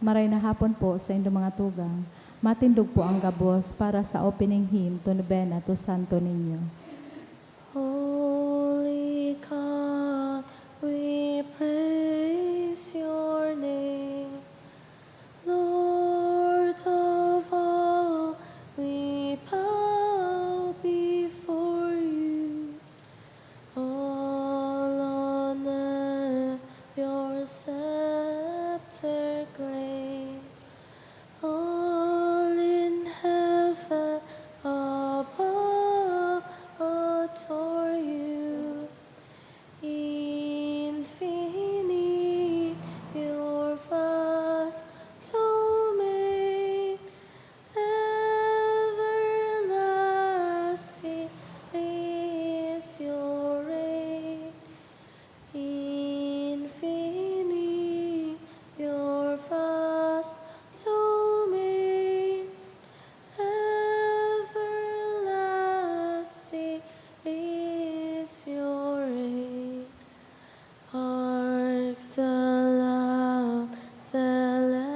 Maray na hapon po sa inyong mga tugang. Matindog po ang gabos para sa opening hymn to Novena to Santo Niño. Holy God, we praise your name. Lord of all, we bow before you. All on earth your scepter claim. All in heaven above adore you. Infinite your vast domain, everlasting is your reign. Infinite your vast domain, everlasting is your reign. Hark the loud celestial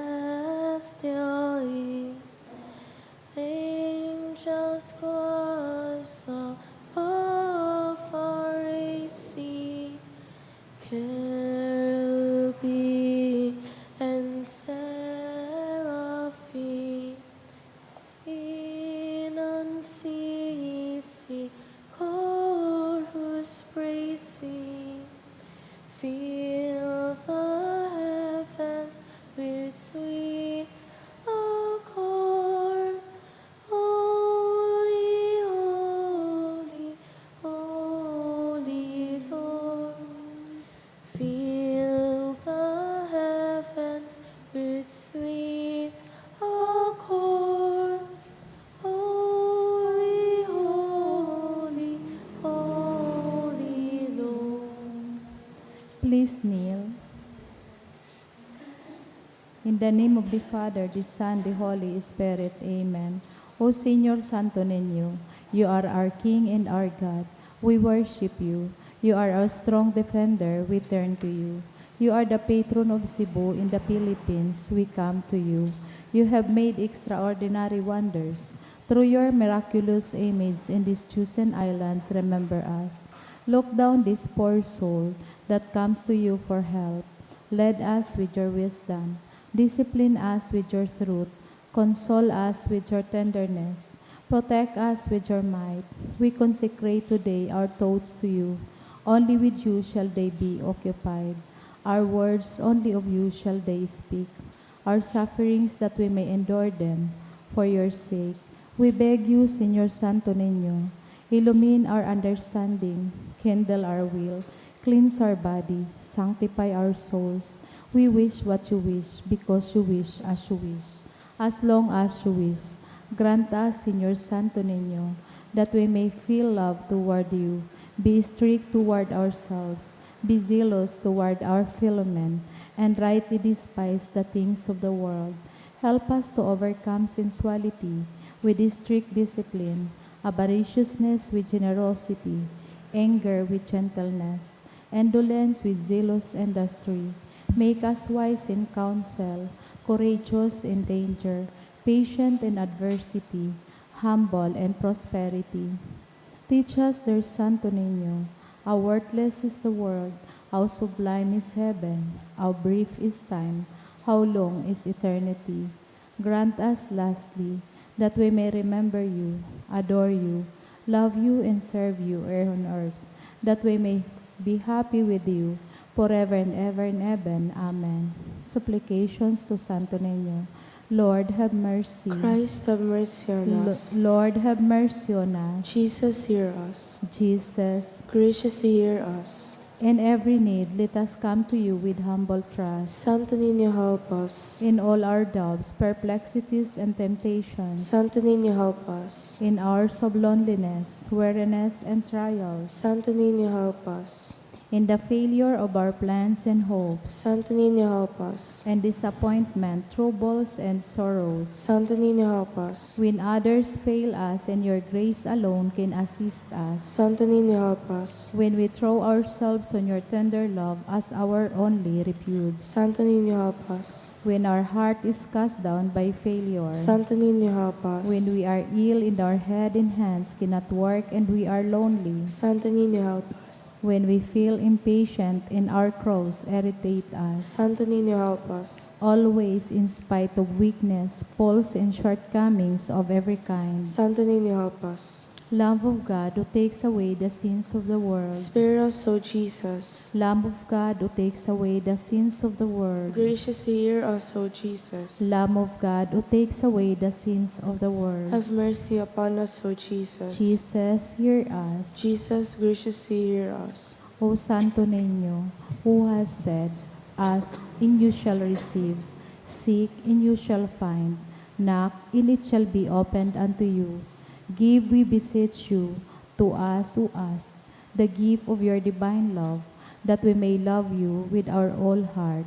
hymn, angels chorus above our AC, cherubim and seraphim, in unceasing chorus praising, fill the heavens with sweet accord. Holy, holy, holy Lord. Fill the heavens with sweet accord. Holy, holy, holy Lord. Please kneel. In the name of the Father, the Son, the Holy Spirit. Amen. O Señor Santo Niño, you are our King and our God. We worship you. You are our strong defender. We turn to you. You are the patron of Cebu in the Philippines. We come to you. You have made extraordinary wonders. Through your miraculous image in these chosen islands, remember us. Look down this poor soul that comes to you for help. Lead us with your wisdom. Discipline us with your truth. Console us with your tenderness. Protect us with your might. We consecrate today our thoughts to you. Only with you shall they be occupied. Our words only of you shall they speak. Our sufferings that we may endure them for your sake. We beg you, Señor Santo Niño, illumine our understanding, kindle our will, cleanse our body, sanctify our souls. We wish what you wish, because you wish as you wish. As long as you wish, grant us, Señor Santo Niño, that we may feel love toward you, be strict toward ourselves, be zealous toward our fellow men, and rightly despise the things of the world. Help us to overcome sensuality with strict discipline, avariciousness with generosity, anger with gentleness, indolence with zealous industry. Make us wise in counsel, courageous in danger, patient in adversity, humble in prosperity. Teach us, dear Santo Niño, how worthless is the world, how sublime is heaven, how brief is time, how long is eternity. Grant us, lastly, that we may remember you, adore you, love you, and serve you here on earth, that we may be happy with you forever and ever and ever. Amen. Supplications to Santo Niño. Lord, have mercy. Christ have mercy on us. Lord, have mercy on us. Jesus, hear us. Jesus, Graciously hear us. in every need, let us come to you with humble trust. Santo Niño, help us. In all our doubts, perplexities, and temptations, Santo Niño, help us. in hours of loneliness, weariness, and trials, Santo Niño, help us. In the failure of our plans and hopes, Santo Niño, help us. and disappointment, troubles, and sorrows, Santo Niño, help us. when others fail us and your grace alone can assist us, Santo Niño, help us. when we throw ourselves on your tender love as our only refuge, Santo Niño, help us. when our heart is cast down by failure, Santo Niño, help us. when we are ill and our head and hands cannot work and we are lonely, Santo Niño, help us. when we feel impatient and our cross irritate us, Santo Niño, help us. always in spite of weakness, faults, and shortcomings of every kind. Santo Niño, help us. Lamb of God who takes away the sins of the world, Spare us, O Jesus. Lamb of God who takes away the sins of the world, Graciously hear us, O Jesus. Lamb of God who takes away the sins of the world. Have mercy upon us, O Jesus. Jesus, hear us. Jesus, graciously hear us. O Santo Niño, who has said, ask and you shall receive, seek and you shall find, knock and it shall be opened unto you. Give, we beseech you, to us who ask, the gift of your divine love, that we may love you with our whole heart,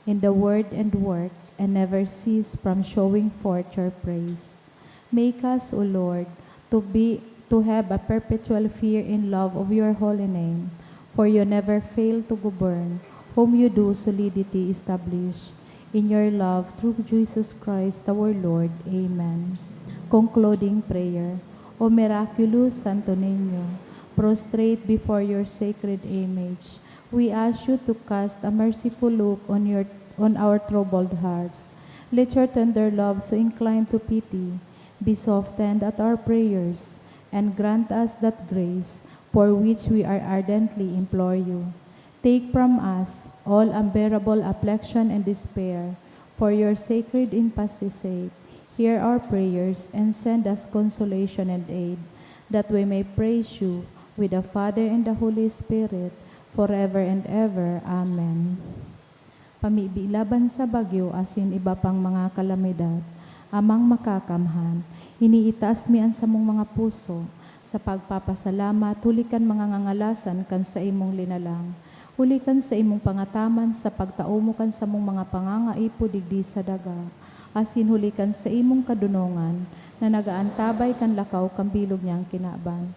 in the word and work, and never cease from showing forth your praise. Make us, O Lord, to have a perpetual fear and love of your holy name, for you never fail to govern, whom you do solidity establish. In your love, through Jesus Christ our Lord. Amen. Concluding prayer. O miraculous Santo Niño, prostrate before your sacred image, we ask you to cast a merciful look on our troubled hearts. Let your tender love so incline to pity be softened at our prayers, and grant us that grace for which we are ardently implore you. Take from us all unbearable affliction and despair, for your sacred emphasis sake. Hear our prayers and send us consolation and aid, that we may praise you with the Father and the Holy Spirit, forever and ever. Amen. Pamibilaban sa bagyo asin iba pang mga kalamidad, amang makakamhan, iniitaas mian sa mong mga puso, sa pagpapasalamat, hulikan mga ngangalasan kan sa imong linalang, hulikan sa imong pangataman sa pagtaumo kan sa mong mga pangangaipo digdi sa daga, asin hulikan sa imong kadunongan na nagaantabay kan lakaw kambilog niyang kinaban.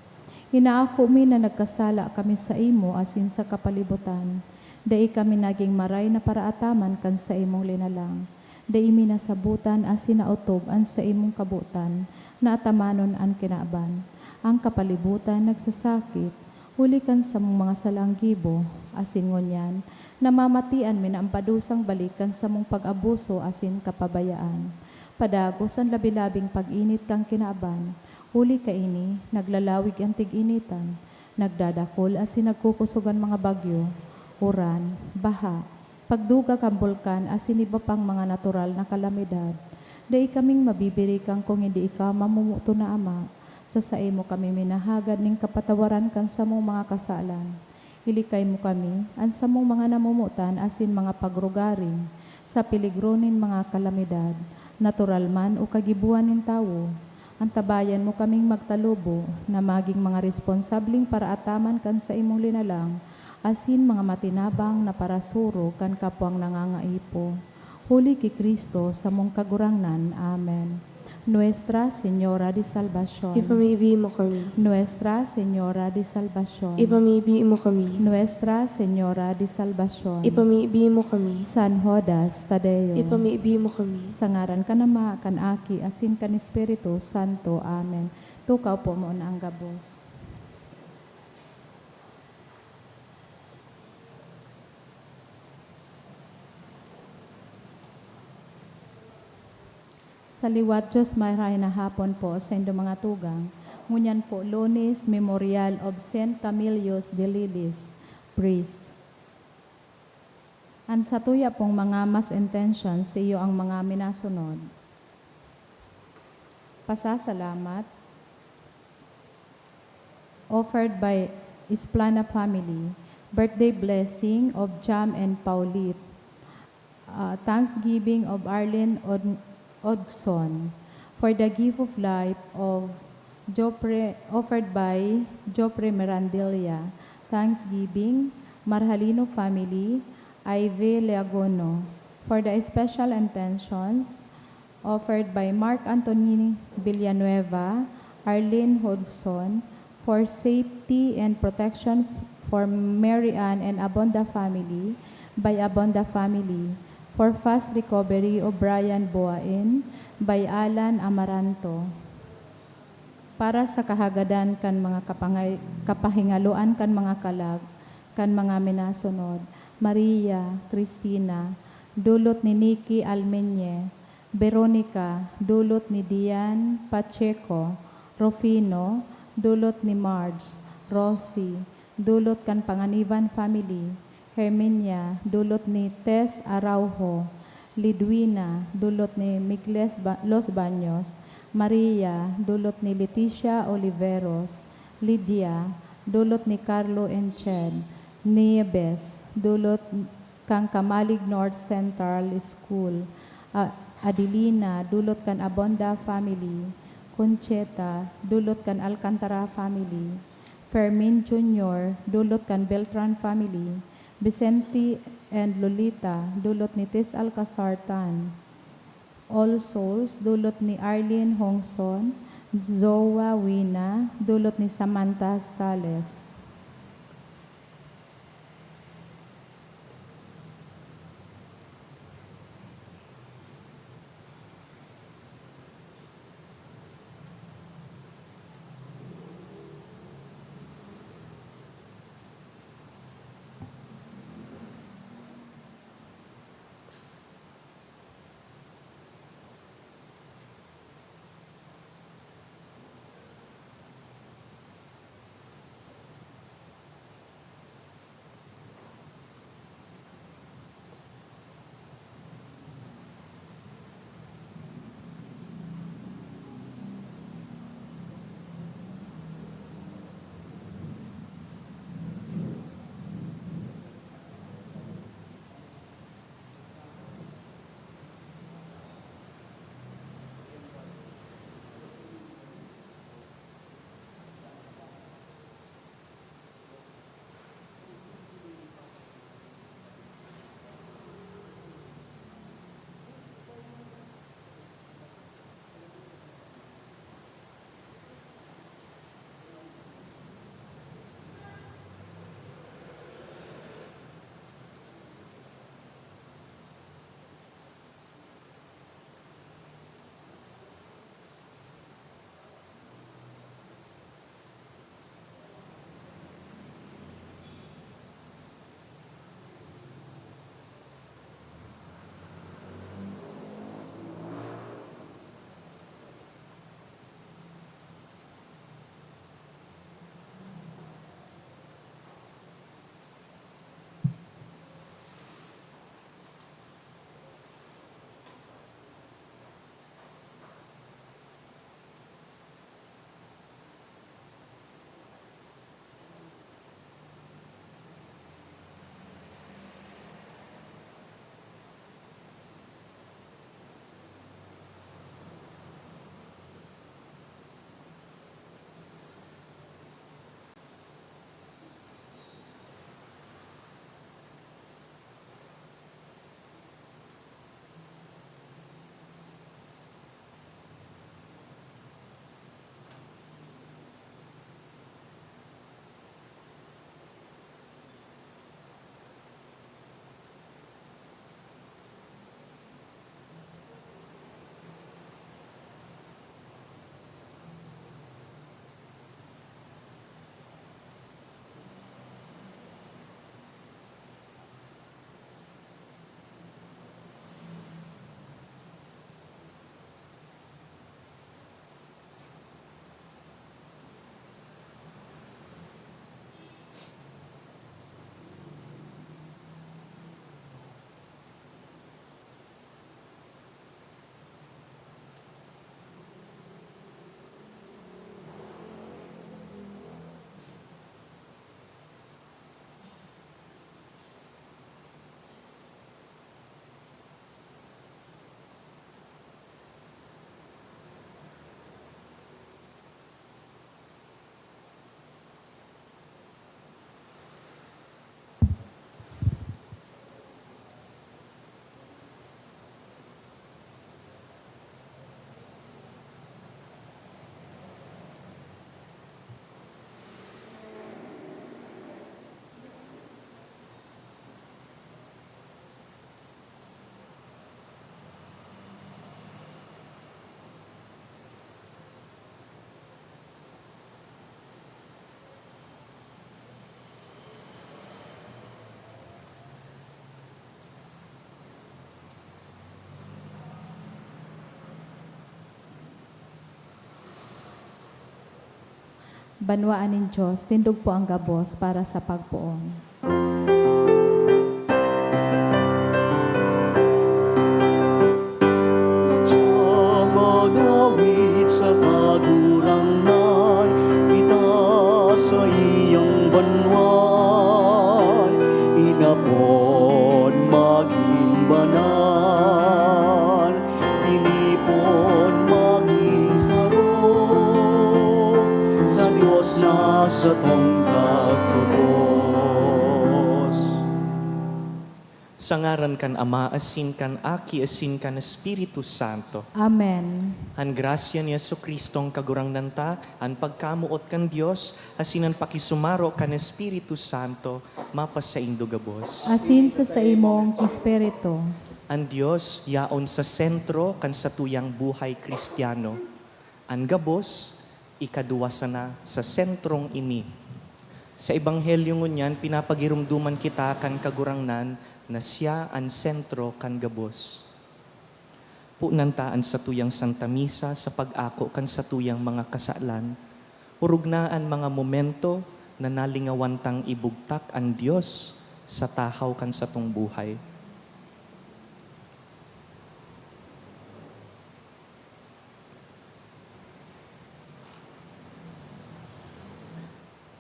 Hinaako mi na nagkasala kami sa imo asin sa kapalibutan, dai kami naging maray na paraataman kan sa imong linalang, dai mi nasabutan asin nautob an sa imong kabutan, na atamanon an kinaban. Ang kapalibutan nagsasakit, hulikan sa mong mga salanggibo, asin ngunyan, namamatian mi na ang padusang balikan sa mong pag-abuso asin kapabayaan. Padagos ang labilabing pag-init kang kinaaban, huli ka ini, naglalawig ang tig-initan, nagdadakol asin nagkukusugan mga bagyo, uran, baha, pagduga kang bulkan asin iba pang mga natural na kalamidad. Dai kaming mabibiri kang kung hindi ikaw mamumuto na Ama, sa mo kami minahagad ning kapatawaran kan sa mong mga kasalan. Ilikay mo kami, an sa mong mga namumutan asin mga pagrugaring, sa piligronin mga kalamidad, natural man o kagibuan ng tao. Antabayan mo kaming magtalubo, na maging mga responsabling paraataman kan sa imong linalang, asin mga matinabang na parasuro kan kapwang nangangaipo. Huli ki Kristo sa mong kagurangnan. Amen. Nuestra Señora de Salvación. Ipamibi mo kami. Nuestra Señora de Salvación. Ipamibi mo kami. Nuestra Señora de Salvación. Ipamibi mo kami. San Judas Tadeo. Ipamibi mo kami. Sa ngaran ka nama, kan aki, asin kan Espiritu Santo. Amen. Tukaw po mo na ang gabos. Sa liwat Diyos maray na hapon po sa inyong mga tugang. Ngunyan po, Lunes, Memorial of St. Camillus de Lilis, Priest. Ang sa tuya pong mga mass intentions sa iyo ang mga minasunod. Pasasalamat, offered by Isplana family, birthday blessing of Jam and Paulit, Thanksgiving of Arlene Odson, for the gift of life of Jopre, offered by Jopre Mirandelia, Thanksgiving Marhalino family, Ivy Leagono, for the special intentions offered by Mark Anthony Villanueva, Arlene Hodgson, for safety and protection for Mary Ann and Abonda family, by Abonda family, for fast recovery of Brian Boain, by Alan Amaranto, para sa kahagadan kan mga kapahingaluan kan mga kalag, kan mga minasunod, Maria, Cristina, dulot ni Nikki Almenye, Veronica, dulot ni Dian Pacheco, Rufino, dulot ni Marge, Rosie, dulot kan Panganiban family, Herminia, dulot ni Tess Araujo, Lidwina, dulot ni Migles Los Baños, Maria, dulot ni Leticia Oliveros, Lydia, dulot ni Carlo Enchen, Nieves, dulot kang Kamalig North Central School, Adelina, dulot kan Abonda family, Concheta, dulot kan Alcantara family, Fermin Jr., dulot kan Beltran family, Vicente and Lolita, dulot ni Tis Alcazar Tan, All Souls, dulot ni Arlene Hongson, Zoa Wina, dulot ni Samantha Sales. Banwaan nin Diyos, tindog po ang gabos para sa pagpuong. Magawit sa kagurangan, kita sa iyong banwan, inapon maging banal, inipon maging saro, sa Diyos na sa tongkag tubos. Sa ngaran kan Ama, asin kan Aki, asin kan Espiritu Santo. Amen. An grasya ni Jesucristong kagurangnan ta, an pagkamuot kan Dios, asin an pakisumaro kan Espiritu Santo, mapas sa indo gabos. Asin sa imong espiritu. Ang Diyos yaon sa sentro kan sa tuyang buhay Kristiyano. Ang gabos, ikaduwasa na sa sentrong ini. Sa Ebanghelyo ngunyan, pinapagirumduman kita kan kagurangnan na siya ang sentro kan gabos. Punantaan sa tuyang Santa Misa sa pag-ako kan sa tuyang mga kasalan, urugnaan mga momento na nalingawantang ibugtak ang Diyos sa tahaw kan sa tong buhay.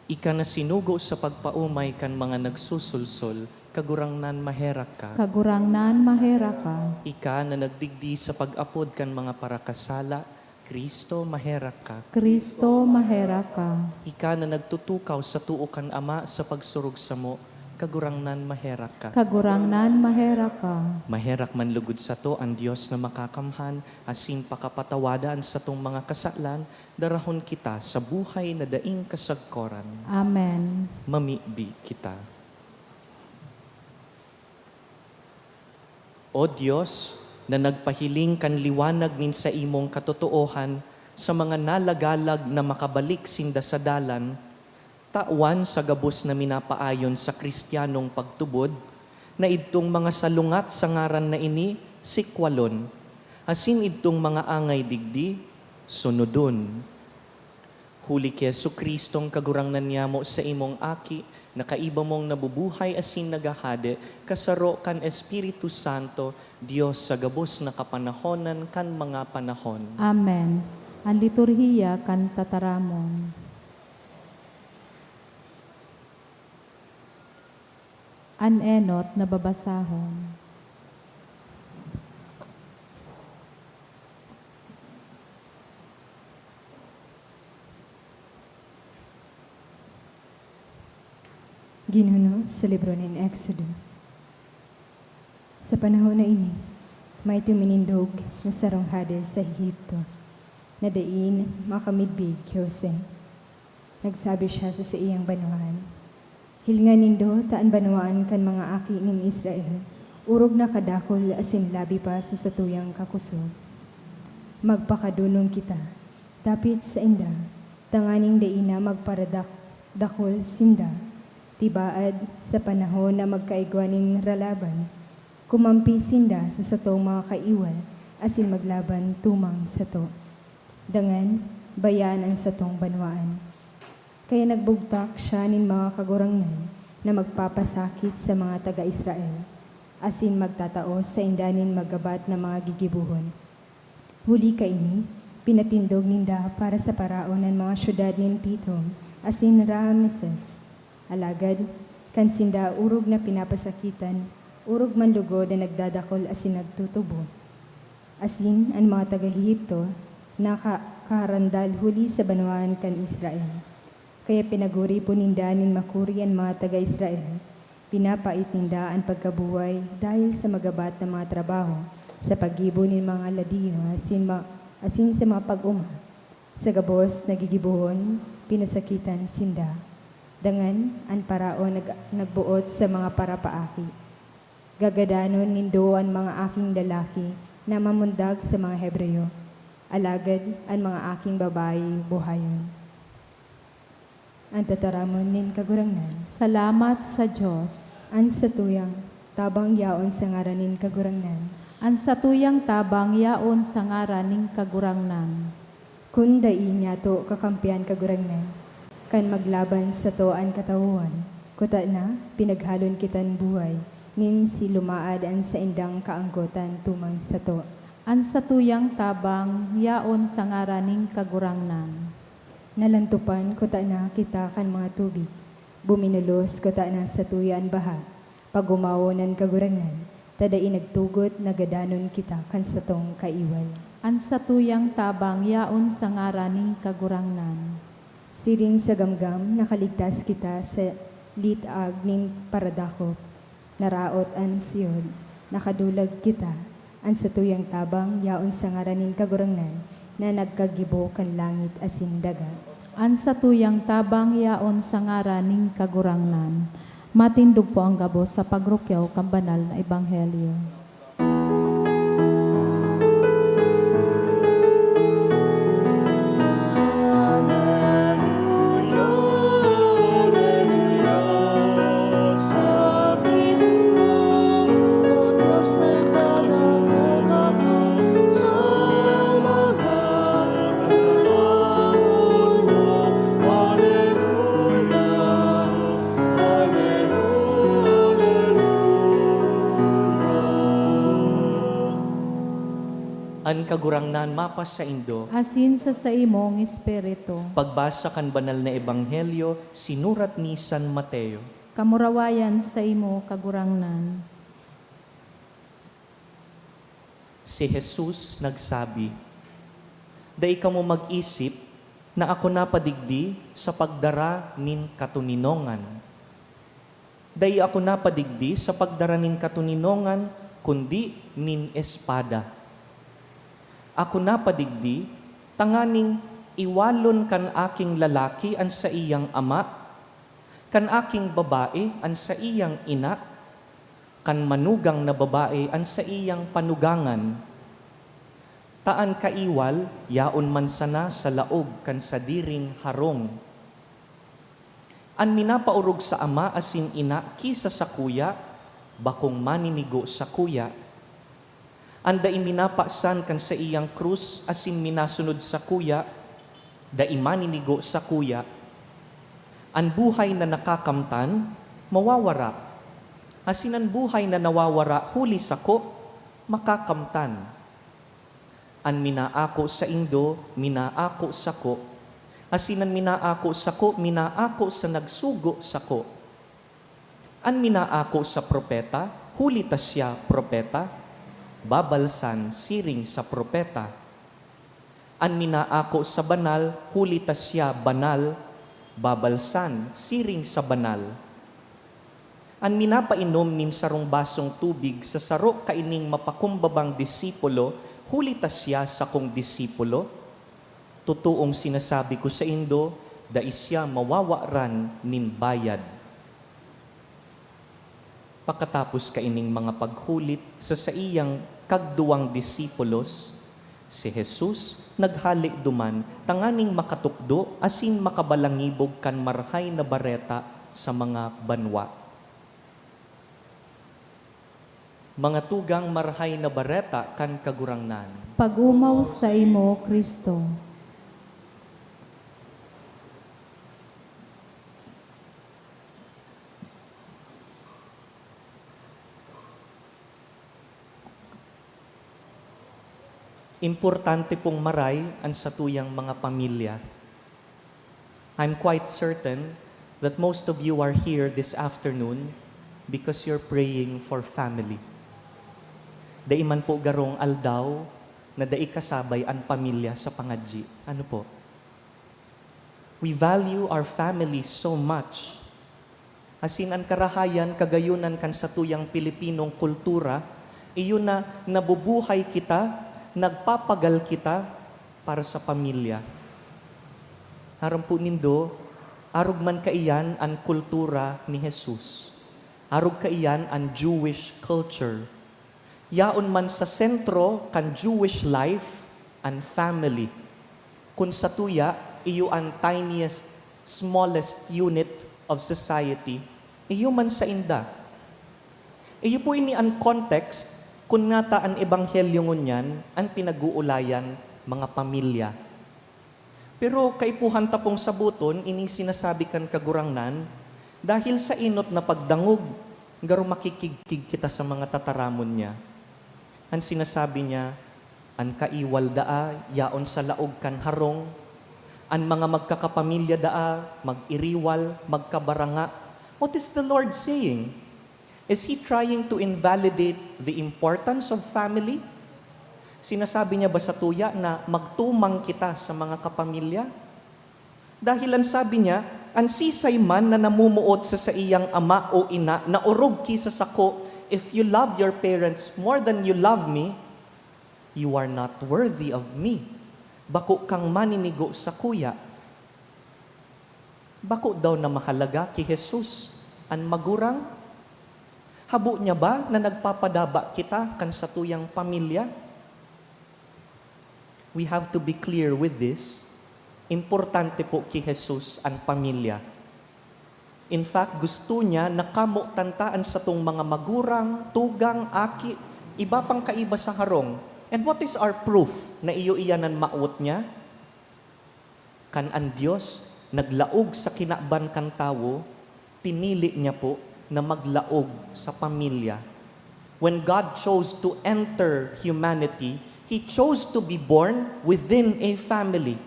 Ika na sinugo sa pagpaumay kan mga nagsusulsol, kagurangnan maherak ka. Kagurangnan mahera ka. Ika na nagdigdi sa pag-apod kan mga parakasala, Kristo maherak ka. Kristo mahera ka. Ika na nagtutukaw sa tuo kan Ama sa pagsurog sa mo, kagurangnan maherak ka. Kagurangnan mahera ka. Maherak man lugod sa to ang Diyos na makakamhan, asin pakapatawadaan sa tong mga kasalan, darahon kita sa buhay na daing kasagkoran. Amen. Mamibi kita. O Diyos, na nagpahiling kan liwanag nin sa imong katotoohan sa mga nalagalag na makabalik sinda sa dalan, tawan sa gabos na minapaayon sa Kristiyanong pagtubod, na idtong mga salungat sa ngaran na ini, sikwalon, asin idtong mga angay digdi, sunodon. Huli kay Jesucristong kagurangnan niya mo sa imong aki, na kaiba mong nabubuhay asin nagahade, kasaro kan Espiritu Santo, Diyos sa gabos na kapanahonan kan mga panahon. Amen. Ang liturhiya kan tataramon. An enot na babasahon. Ginuno sa libro ng Exodo. Sa panahon na ini, may tuminindog na sarong Hades sa Ehipto, na dain makamidbig kay Jose. Nagsabi siya sa iyang banwaan, "Hilingan nindo taan banwaan kan mga aki ng Israel, urog na kadakol asin labi pa sa satuyang kakusog. Magpakadunong kita, tapit sa inda, tanganing daina magparadakol sinda, tibaad sa panahon na magkaigwaning ralaban, kumampi sinda sa satong mga kaiwal, asin maglaban tumang sato. Dangan, bayan ang satong banwaan. Kaya nagbugtak siya nin mga kagurangnan na magpapasakit sa mga taga-Israel, asin magtataos sa indanin magabat na mga gigibuhon. Huli kaini, pinatindog ninda para sa paraon ng mga syudad nin Pitom, asin Rameses. Alagad, kan sinda urog na pinapasakitan, urog man lugod na nagdadakol asin nagtutubo. Asin ang mga taga-Ehipto nakakarandal huli sa banwaan kan Israel. Kaya pinaguri po ninda nin makuri ang mga taga-Israel. Pinapait ninda ang pagkabuhay dahil sa magabat na mga trabaho sa paggibo nin mga ladiyo asin sa mga pag-uma. Sa gabos nagigibuhon, pinasakitan sinda. Dangan, ang parao nagbuot sa mga parapaaki. Gagadanon nindo ang mga aking lalaki na mamundag sa mga Hebreyo. Alagad, ang mga aking babae buhayon. Ang tataramon nin kagurangnan, Salamat sa Diyos. ang satuyang tabang yaon sa ngaranin kagurangnan. Ang satuyang tabang yaon sa ngaran ning kagurangnan. Kun dai niya to kakampiyan kagurangnan, kan maglaban sa toan katawan. Kuta na, pinaghalon kitan buhay, nin si lumaad an sa indang kaanggotan tumang sa to. An satuyang tabang, yaon sa ngaraning kagurangnan. Nalantupan kuta na kita kan mga tubig. Buminulos kuta na sa tuyan baha. Pagumawo nan kagurangnan, tadai nagtugot nagadanon kita kan sa tong kaiwal. An satuyang tabang, yaon sa ngaraning kagurangnan. Siring sa gamgam, nakaligtas kita sa litag ning paradakop. Naraot an siyon, nakadulag kita. An sa tuyang tabang, yaon sa ngaraning kagurangnan, na nagkagibo kan langit asin daga. An satuyang tabang, yaon sa ngaraning kagurangnan. Matindog po ang gabo sa pagrukyaw kang banal na ebanghelyo. An kagurangnan mapas sa Indo, Asin sa imong espiritu. pagbasa kan banal na ebanghelyo, sinurat ni San Mateo. Kamurawayan sa imo kagurangnan. Si Jesus nagsabi, "Dai kamo mag-isip na ako napadigdi sa pagdara nin katuninongan. Dai ako napadigdi sa pagdara nin katuninongan, kundi nin espada. Ako napadigdi, tanganing iwalon kan aking lalaki an sa iyang ama, kan aking babae an sa iyang ina, kan manugang na babae an sa iyang panugangan. Taan kaiwal, yaon man sana sa laog kan sa diring harong. An minapaurog sa ama asin ina kisa sa kuya, bakong maninigo sa kuya. Anda iminapasan kan sa iyang krus asin minasunod sa kuya, da imaninigo sa kuya. An buhay na nakakamtan, mawawara. Asin ang buhay na nawawara huli sako, makakamtan. An minaako sa Indo, minaako sako. Asin ang minaako sako, minaako sa nagsugo sako. An minaako sa propeta, huli ta siya propeta, babalsan siring sa propeta. An minaako sa banal, huli ta siya banal, babalsan siring sa banal. An minapainom nin sarong basong tubig sa saro kaining mapakumbabang disipulo, huli ta siya sa kong disipulo. Tutuong sinasabi ko sa Indo, da isya mawawaran nin bayad. Pagkatapos kaining mga paghulit sa iyang kagduwang disipulos, si Jesus naghalik duman tanganing makatukdo asin makabalangibog kan marhay na bareta sa mga banwa. Mga tugang marhay na bareta kan kagurangnan. Pag-umaw sa imo, Kristo. Importante pong maray ang satuyang mga pamilya. I'm quite certain that most of you are here this afternoon because you're praying for family. Dai man po garong aldaw na dai kasabay ang pamilya sa pangadji. Ano po? We value our family so much. Asin ang karahayan, kagayunan kan satuyang Pilipinong kultura, iyon na nabubuhay kita, nagpapagal kita para sa pamilya. Haram po nindo, arog man kaiyan ang kultura ni Jesus. Arog kaiyan ang Jewish culture. Yaon man sa sentro kan Jewish life and family. Kung sa tuya, iyo ang tiniest, smallest unit of society, iyo man sa inda. Iyo po ini ang context kung nata ang ebanghelyo ngunyan, ang pinag-uulayan mga pamilya. Pero kaipuhan tapong sabuton, ining sinasabi kan kagurangnan, dahil sa inot na pagdangog, garo makikigkig kita sa mga tataramon niya. Ang sinasabi niya, an kaiwal daa, yaon sa laog kan harong, an mga magkakapamilya daa, mag-iriwal, magkabaranga. What is the Lord saying? Is He trying to invalidate the importance of family? Sinasabi niya ba sa tuya na magtumang kita sa mga kapamilya? Dahil ang sabi niya, ang sisay man na namumuot sa iyang ama o ina, na urog kisa sako, if you love your parents more than you love me, you are not worthy of me. Bako kang maninigo sa kuya. Bako daw na mahalaga ki Jesus, ang magurang? Habo niya ba na nagpapadaba kita kan sa tuyang pamilya? We have to be clear with this. Importante po ki Jesus ang pamilya. In fact, gusto niya na kamo tantaan sa tong mga magurang, tugang, aki, iba pang kaiba sa harong. And what is our proof na iyo iyanan maot niya? Kan ang Diyos naglaog sa kinaban kan tawo, pinili niya po na maglaog sa pamilya. When God chose to enter humanity, He chose to be born within a family.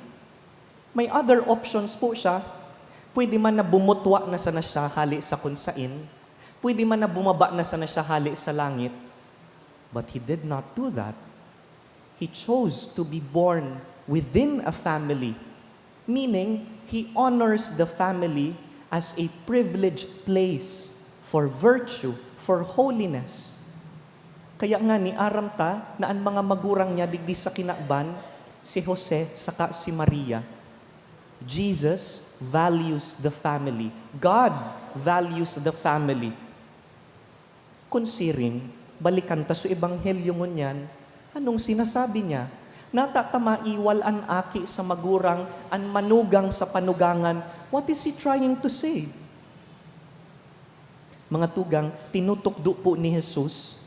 May other options po siya. Pwede man na bumutwa na sana siya hali sa kunsain. Pwede man na bumaba na sana siya hali sa langit. But He did not do that. He chose to be born within a family. Meaning, He honors the family as a privileged place for virtue, for holiness. Kaya nga ni aramta na ang mga magurang niya digdi sa kinakban, si Jose saka si Maria. Jesus values the family. God values the family. Considering, balikan ta sa ebanghelyo ngunyan, anong sinasabi niya? Natatama iwal an aki sa magurang, an manugang sa panugangan. What is He trying to say? Mga tugang, tinutukdo po ni Jesus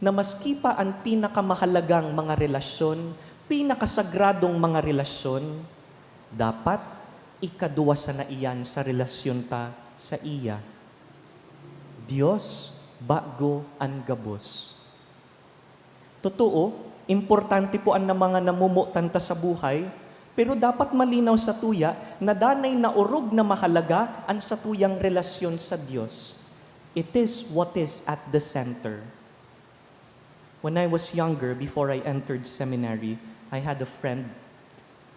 na maski pa ang pinakamahalagang mga relasyon, pinakasagradong mga relasyon, dapat ikaduwa sa na iyan sa relasyon ta sa iya. Diyos, bago ang gabos. Totoo, importante po ang mga namumutan ta sa buhay, pero dapat malinaw sa tuya na danay na urog na mahalaga ang sa tuyang relasyon sa Diyos. It is what is at the center. When I was younger, before I entered seminary, I had a friend.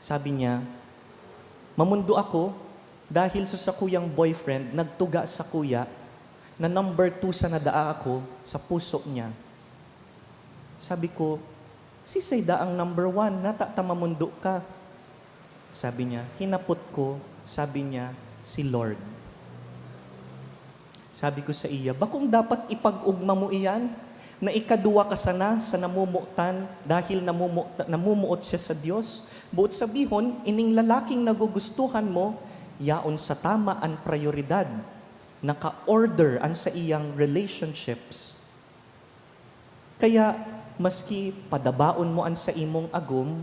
Sabi niya, mamundo ako dahil sa kuyang boyfriend, nagtuga sa kuya na number 2 sa nadaa ako sa puso niya. Sabi ko, sisay daang number 1, mamundo ka. Sabi niya, hinapot ko, sabi niya, si Lord. Sabi ko sa iya, bakong dapat ipag-ugma mo iyan? Na ikaduwa ka sana sa namumutan dahil namumuot siya sa Diyos. Buot sabihon, ining lalaking nagugustuhan mo, yaon sa tama ang prioridad. Naka-order ang sa iyang relationships. Kaya, maski padabaon mo ang sa imong agom,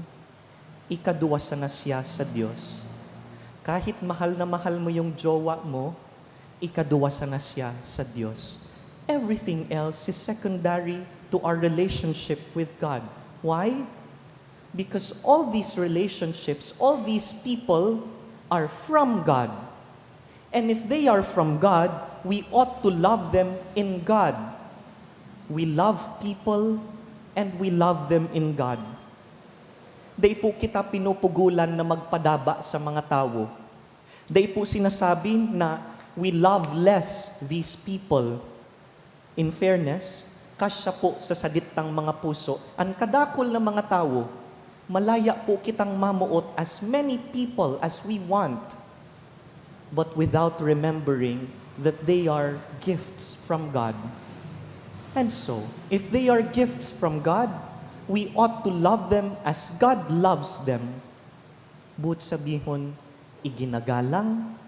ikaduwa sana siya sa Diyos. Kahit mahal na mahal mo yung jowa mo, ikaduwa sana siya sa Diyos. Everything else is secondary to our relationship with God. Why? Because all these relationships, all these people are from God. And if they are from God, we ought to love them in God. We love people and we love them in God. Di po kita pinupugulan na magpadaba sa mga tao. Di po sinasabi na we love less these people. In fairness, kasya po sa saditang mga puso, ang kadakol na mga tao, malaya po kitang mamuot as many people as we want, but without remembering that they are gifts from God. And so, if they are gifts from God, we ought to love them as God loves them. Buot sabihon, iginagalang,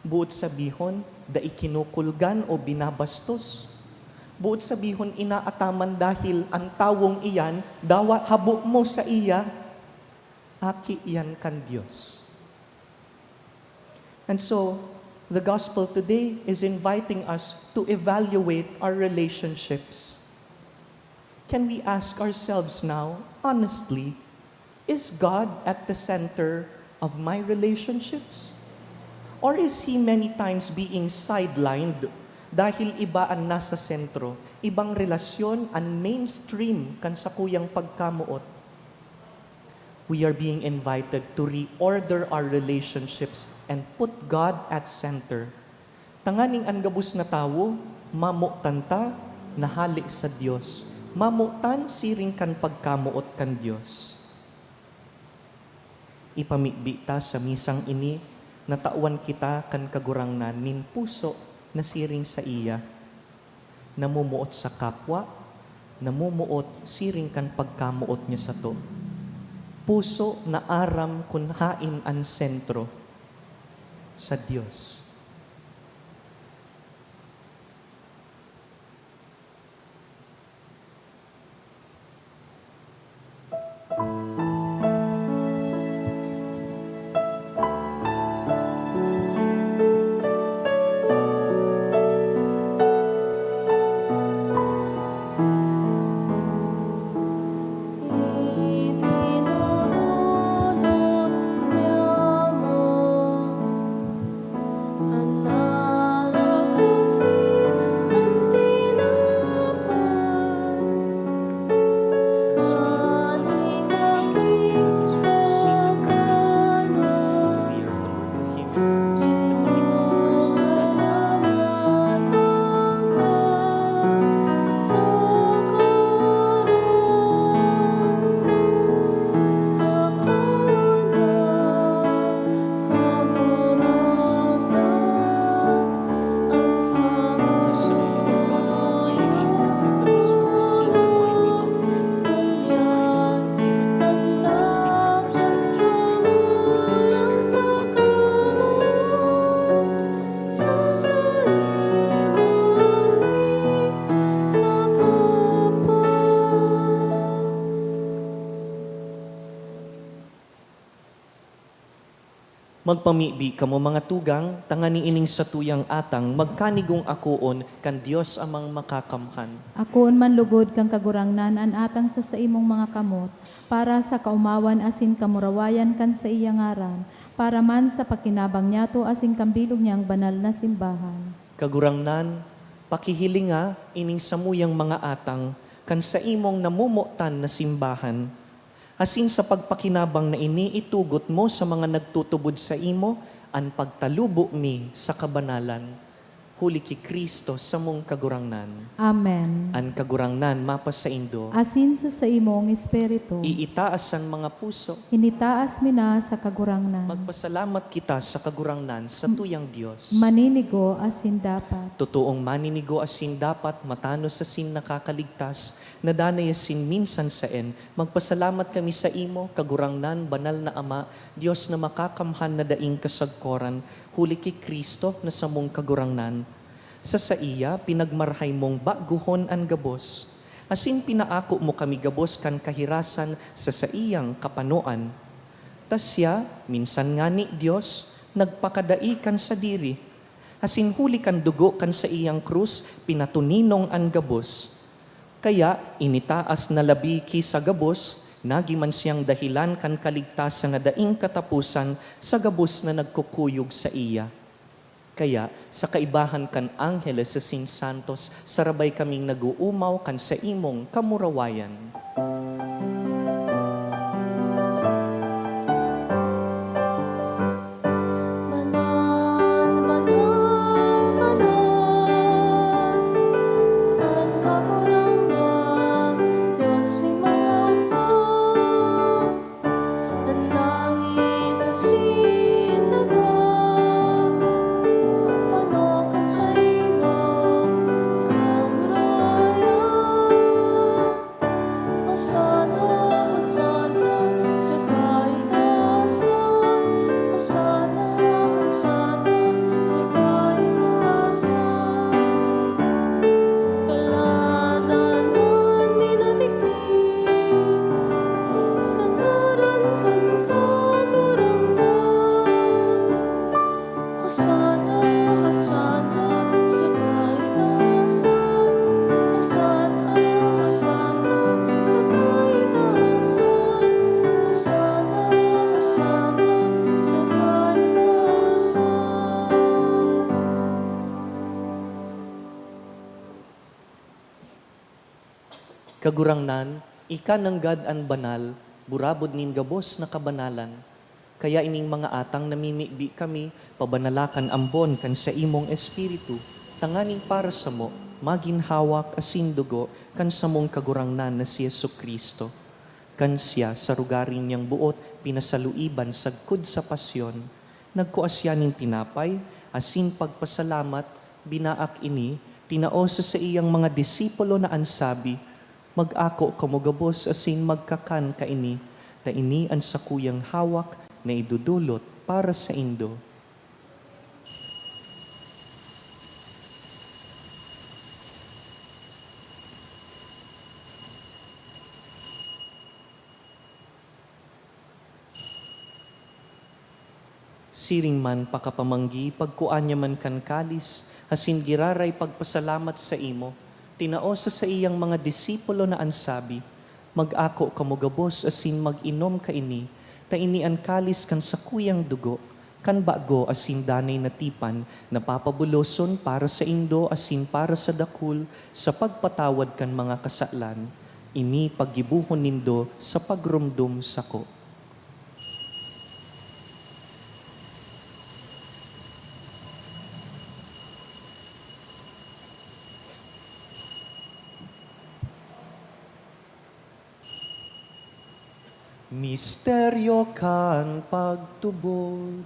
buot sabihon, da ikinukulgan o binabastos. Buot sabihon, inaataman dahil ang tawong iyan, dawa habo mo sa iya, aki iyan kan Diyos. And so, the gospel today is inviting us to evaluate our relationships. Can we ask ourselves now, honestly, is God at the center of my relationships? Or is He many times being sidelined dahil iba ang nasa sentro, ibang relasyon ang mainstream kan sa kuyang pagkamuot? We are being invited to reorder our relationships and put God at center. Tanganing ang gabus na tawo, mamutan ta, nahali sa Dios. Mamutan siring kan pagkamuot kan Dios. Ipamigbi ta sa misang ini, natawan kita kan kagurangnan nin puso na siring sa iya. Namumuot sa kapwa, namumuot siring kan pagkamuot niya sa to. Puso na aram kun hain ang sentro sa Dios. Itinutulot niya mo ang nalakasin ang tinapay. Aning aking pagkanon, sinulalaman ka sa karon. Ako na kagurangnan ang Magpamibi kamo mga tugang, tangani ining sa tuyang atang, magkanigong akuon, kan Dios amang makakamhan. Akoon man lugod kang kagurangnan an atang sa imong mga kamot, para sa kaumawan asin kamurawayan kan sa iyang ngaran, para man sa pakinabang niyato asin kambilog niyang banal na simbahan. Kagurangnan, pakihilinga ining samuyang mga atang, kan sa imong namumutan na simbahan. Asin sa pagpakinabang na ini, itugot mo sa mga nagtutubod sa imo, ang pagtalubo mi sa kabanalan. Huli ki Kristo sa mong kagurangnan. Amen. Ang kagurangnan mapas sa indo, Asin sa imong espiritu, iitaas ang mga puso. initaas mi na sa kagurangnan. Magpasalamat kita sa kagurangnan sa tuyang Dios. Maninigo asin dapat. Totoong maninigo asin dapat matano sa sin nakakaligtas, nadanay asin minsan sa en. Magpasalamat kami sa imo, kagurangnan, banal na Ama, Diyos na makakamhan na daing kasagkoran, huli ki Kristo na sa mong kagurangnan. Sa iya, pinagmarhay mong baguhon ang gabos. Asin pinaako mo kami gabos kan kahirasan sa iyang kapanoan. Tasya, minsan nga ni Diyos, nagpakadai kan sa diri. Asin huli kan dugo kan sa iyang krus, pinatuninong ang gabos. Kaya initaas na labi ki sa gabos, nagiman siyang dahilan kan kaligtasan na daing katapusan sa gabos na nagkukuyog sa iya. Kaya sa kaibahan kan Angeles sa Sing Santos, sarabay kaming naguumaw kan sa imong kamurawayan. Manal, manal, manal, ang kagurangan, Diyos ni Mama, nanangit asin daga, panokan sa imong kamurayan, Kagurangnan, ika ng God an banal, burabod nin gabos na kabanalan. Kaya ining mga atang namimibi kami, pabanalakan ambon kan sa imong espiritu, tanganing para sa mo, maginhawak asin dugo, kan sa mong kagurangnan na si Yesu Kristo. Kan siya sa rugarin niyang buot, pinasaluiban sagkud sa pasyon, nagkuasyaning tinapay, asin pagpasalamat, binaak ini, tinaosa sa iyang mga disipulo na ansabi, mag-ako kamugabos asin magkakan ka ini, na ini ang sakuyang hawak na idudulot para sa indo. Siring man pakapamanggi, pagkuan niya man kan kalis, hasin giraray pagpasalamat sa imo, tinaosa sa iyang mga disipulo na ansabi, mag-ako kamugabos asin mag-inom ka ini, ta ini ang kalis kan sakuyang dugo, kan bago asin danay na tipan, napapabuloson para sa indo asin para sa dakul, sa pagpatawad kan mga kasalan, ini paggibuhon nindo sa pagrumdum sako. Misteryo kan pagtubod.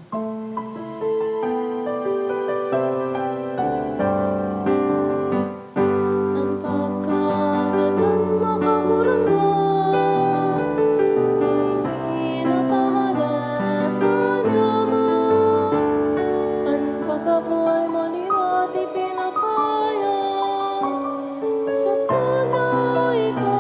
Ang pagkagatan makagurangnan, hindi na pangalan mo. Ang pagkabuhay mo liwat ipinapaya, sa kanay ka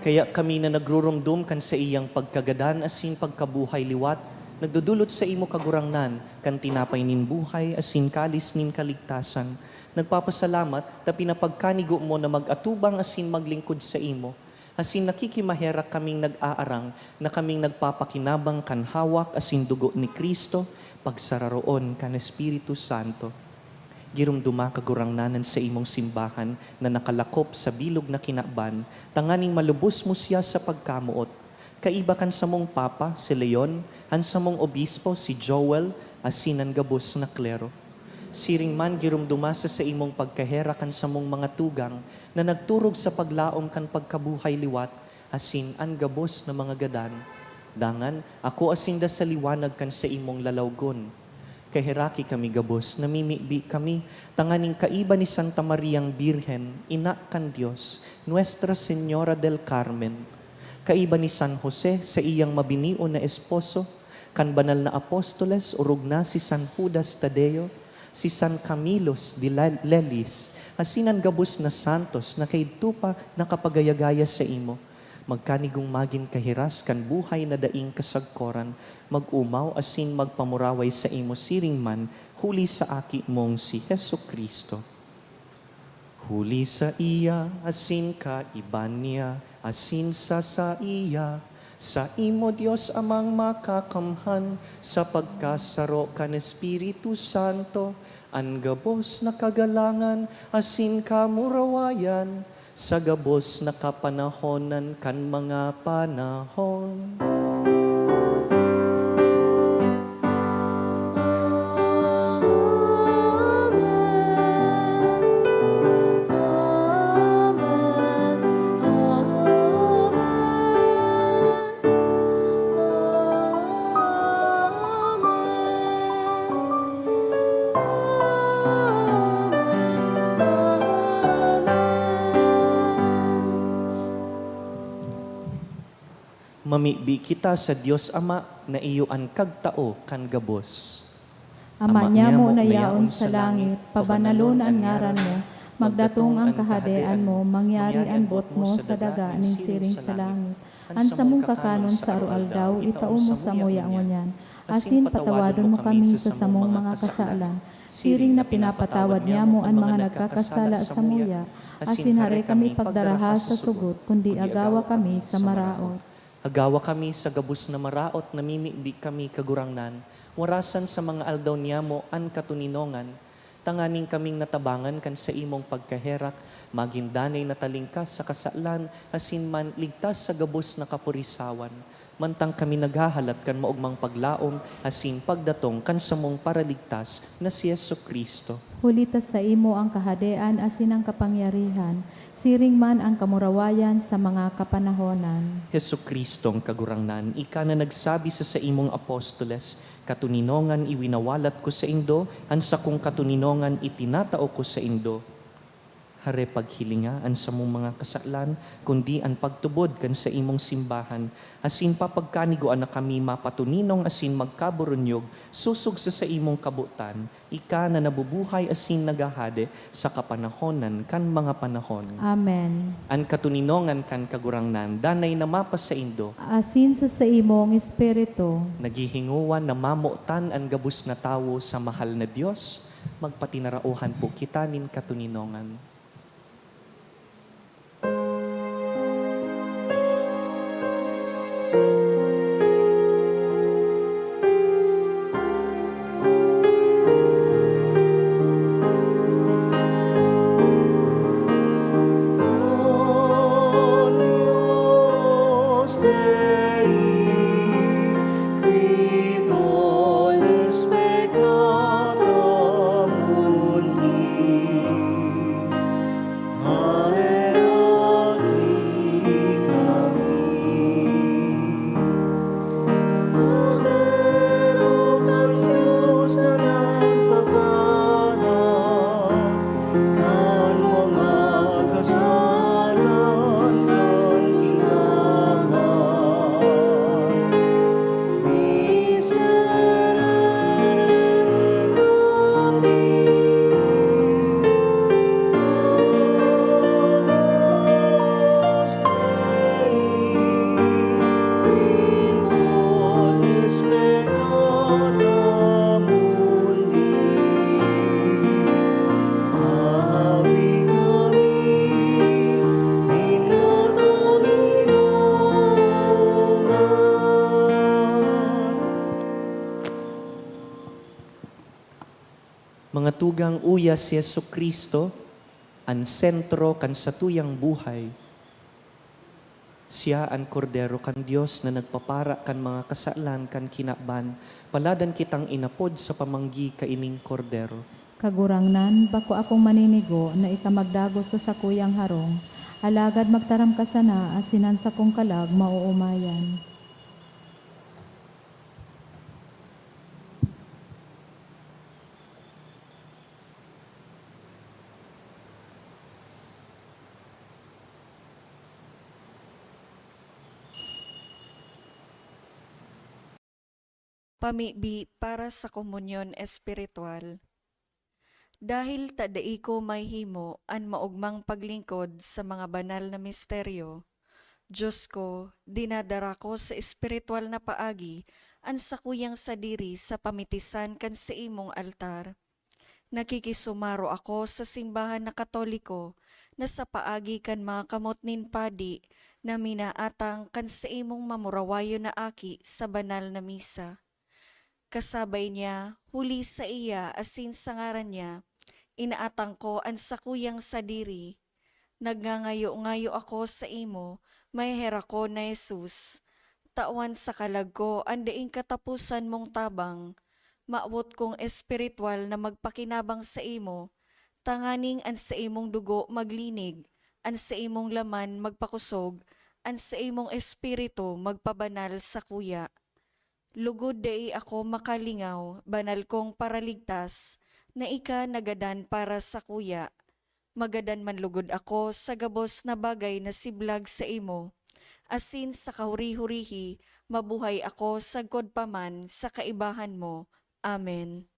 Kaya kami na nagrurumdum kan sa iyang pagkagadan asin pagkabuhay liwat, nagdudulot sa imo kagurangnan, kan tinapay nin buhay asin kalis nin kaligtasan. Nagpapasalamat ta pinapagkanigo mo na mag-atubang asin maglingkod sa imo. Asin nakikimahera kaming nag-aarang na kaming nagpapakinabang kan hawak asin dugo ni Kristo, pagsararoon kan Espiritu Santo. Girumduma kagurangnanan sa imong simbahan na nakalakop sa bilog na kinaban, tanganing malubos mo siya sa pagkamuot. Kaiba kan sa mong Papa, si Leon, han sa mong Obispo, si Joel, asinan gabos na klero. Siring man girumduma sa imong pagkahera kan sa mong mga tugang na nagturog sa paglaom kan pagkabuhay liwat, asin an gabos na mga gadan. Dangan, ako asinda sa liwanag kan sa imong lalawgon. Kahiraki kami gabos, namimibi kami, tanganing kaiba ni Santa Mariang Birhen, ina kan Diyos, Nuestra Señora del Carmen. Kaiba ni San Jose sa iyang mabinio na esposo, kan banal na apostoles, urog na si San Judas Tadeo, si San Camilos de Lelis, asinan gabos na santos na kay tupa nakapagayagaya sa imo. Magkanigong magin kahiras kan buhay na daing kasagkoran, mag-umaw asin magpamuraway sa imo siring man, huli sa aki mong si Hesu Kristo. Huli sa iya, asin ka iban niya, asin sa iya, sa imo Dios amang makakamhan, sa pagkasaro kan Espiritu Santo, ang gabos na kagalangan, asin ka murawayan, sa gabos na kapanahonan kan mga panahon. Mamibi kita sa Dios Ama na iyo ang kagtao kan gabos. Ama niya mo na yaon sa langit, pabanalon ang ngaran mo, magdatong ang kahadean mo, mangyari ang bot mo sa daga ning siring sa langit. An sa mong kakanon sa arualdaw, itao mo sa moya ngonyan. Asin patawadon mo kami sa samong mga kasalan. Siring na pinapatawad niya mo ang mga nagkakasala sa moya. Asin hare kami pagdaraha sa sugot, kundi agawa kami sa maraot. Agawa kami sa gabos na maraot, namimibi kami kagurangnan, warasan sa mga aldaw niya mo an katuninongan, Tanganing kaming natabangan kan sa imong pagkaherak, magindanay na talingkas sa kasalan, asin man ligtas sa gabos na kapurisawan. Mantang kami naghahalat kan maugmang paglaom, asin pagdatong kan sa mong paraligtas na si Yesu Kristo. Hulita sa imo ang kahadean asin ang kapangyarihan, siring man ang kamurawayan sa mga kapanahonan. Hesu Kristong kagurangnan, ika na nagsabi sa imong apostoles, katuninongan iwinawalat ko sa indo, ansa kong katuninongan itinatao ko sa indo. Hare paghilinga an sa mong mga kasalan, kundi an pagtubod kan sa imong simbahan, asin papagkaniguan na kami mapatuninong asin magkaburunyog, susog sa imong kabutan, ika na nabubuhay asin nagahade sa kapanahonan kan mga panahon. Amen. An katuninongan kan kagurangnan, danay na mapas sa indo, Asin sa imong espiritu, naghihinguan na mamutan ang gabus na tawo sa mahal na Diyos, magpatinarauhan po kita nin katuninongan. Mga tugang uya si Yesu Kristo, ang sentro kan sa tuyang buhay. Siya ang kordero kan Dios na nagpapara kan mga kasalan kan kinaban, paladan kitang inapod sa pamanggi kaining kordero. kagurangnan, bako akong maninigo na ikamagdagos sa sakuyang harong, alagad magtaram ka sana asinan sa kong kalag mauumayan. Pamibi para sa komunyon espiritual. Dahil tadai ko may himo an maugmang paglingkod sa mga banal na misteryo, Diyos ko, dinadara ko sa espiritual na paagi an sakuyang sadiri sa pamitisan kan sa imong altar. Nakikisumaro ako sa simbahan na katoliko na sa paagi kan mga kamot nin padi na minaatang kan sa imong mamurawayo na aki sa banal na misa. Kasabay niya, huli sa iya asin sa ngaran niya, inaatang ko ang sakuyang sadiri. Nagngangayo-ngayo ako sa imo, may hera ko na Jesus. Tawan sa kalag ko, andaing katapusan mong tabang. Maawot kong espiritual na magpakinabang sa imo, tanganing an sa imong dugo maglinig, an sa imong laman magpakusog, an sa imong espiritu magpabanal sa kuya. Lugod dai ako makalingaw, banal kong paraligtas, na ika nagadan para sa kuya. Magadan man lugod ako sa gabos na bagay na siblag sa imo. Asin sa kahuri-hurihi, mabuhay ako sagkod paman sa kaibahan mo. Amen.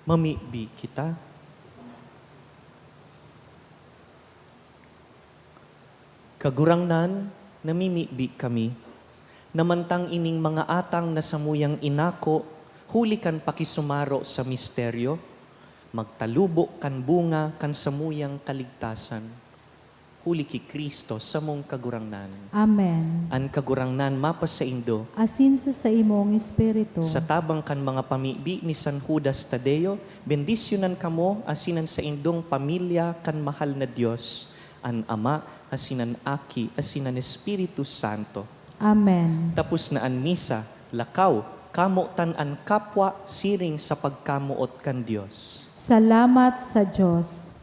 mamibi kita. Kagurangnan, namimibi kami, namantang ining mga atang na samuyang inako, huli kan pakisumaro sa misteryo, magtalubo kan bunga kan samuyang kaligtasan. Huli ki Kristo sa mong kagurangnan. Amen. An kagurangnan mapas sa Indo, Asin sa imong espiritu. sa tabang kan mga pamibi ni San Judas Tadeo, bendisyonan kamo asinan sa indong pamilya kan mahal na Diyos, an Ama, asinan Aki, asinan Espiritu Santo. Amen. Tapos na an misa, lakaw, kamo tan an kapwa siring sa pagkamuot kan Diyos. Salamat sa Diyos.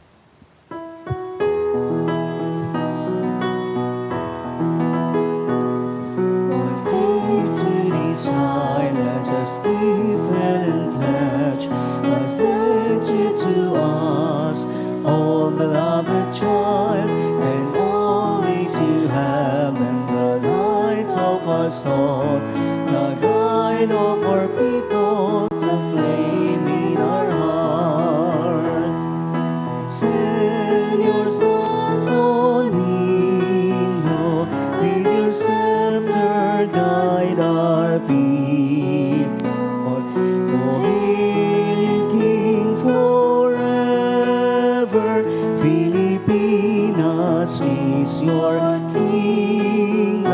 Silence us given and pledge what sent you to us, oh beloved child, and always you have been the light of our soul, the guide of our people, the flame in our hearts. Send your Santo Niño, with your scepter guide our people. O hail you, King forever, Filipinas is your kingdom.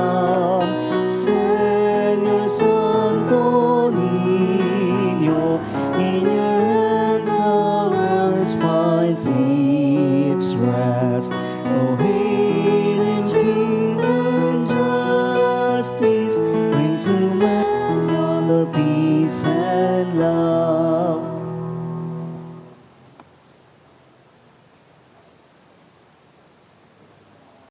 Send your Santo Niño, in your hands the world finds its rest. O hail in kingdom justice, bring to man your peace and love.